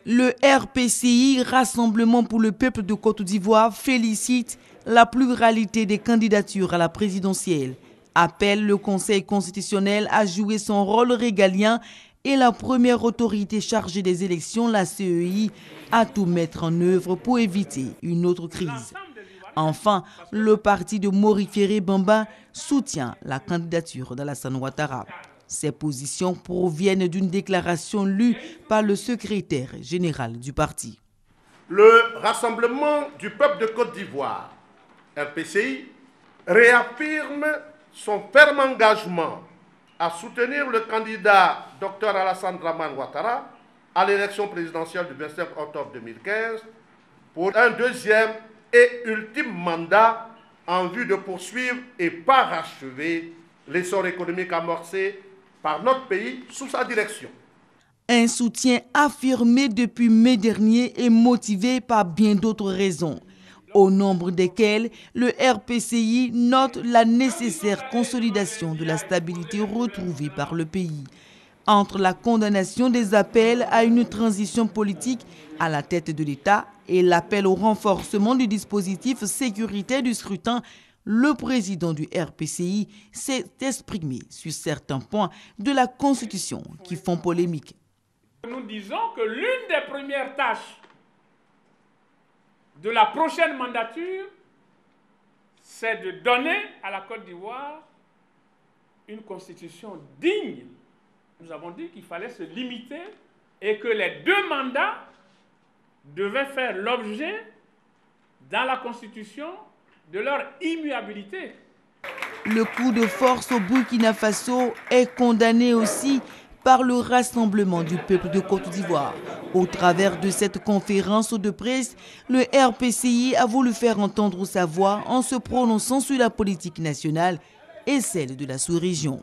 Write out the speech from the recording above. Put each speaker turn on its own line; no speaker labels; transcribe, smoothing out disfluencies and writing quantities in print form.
Le RPCI, Rassemblement pour le peuple de Côte d'Ivoire, félicite la pluralité des candidatures à la présidentielle, appelle le Conseil constitutionnel à jouer son rôle régalien et la première autorité chargée des élections, la CEI, à tout mettre en œuvre pour éviter une autre crise. Enfin, le parti de Mori Ferré Bamba soutient la candidature d'Alassane Ouattara. Ces positions proviennent d'une déclaration lue par le secrétaire général du parti.
Le Rassemblement du peuple de Côte d'Ivoire, RPCI, réaffirme son ferme engagement à soutenir le candidat Dr Alassane Dramane Ouattara à l'élection présidentielle du 25 octobre 2015 pour un deuxième et ultime mandat en vue de poursuivre et parachever l'essor économique amorcé par notre pays sous sa direction.
Un soutien affirmé depuis mai dernier et motivé par bien d'autres raisons, au nombre desquelles le RPCI note la nécessaire consolidation de la stabilité retrouvée par le pays. Entre la condamnation des appels à une transition politique à la tête de l'État et l'appel au renforcement du dispositif sécuritaire du scrutin, le président du RPCI s'est exprimé sur certains points de la Constitution qui font polémique.
Nous disons que l'une des premières tâches de la prochaine mandature, c'est de donner à la Côte d'Ivoire une constitution digne. Nous avons dit qu'il fallait se limiter et que les 2 mandats devaient faire l'objet, dans la Constitution, de leur immuabilité.
Le coup de force au Burkina Faso est condamné aussi par le Rassemblement du peuple de Côte d'Ivoire. Au travers de cette conférence de presse, le RPCI a voulu faire entendre sa voix en se prononçant sur la politique nationale et celle de la sous-région.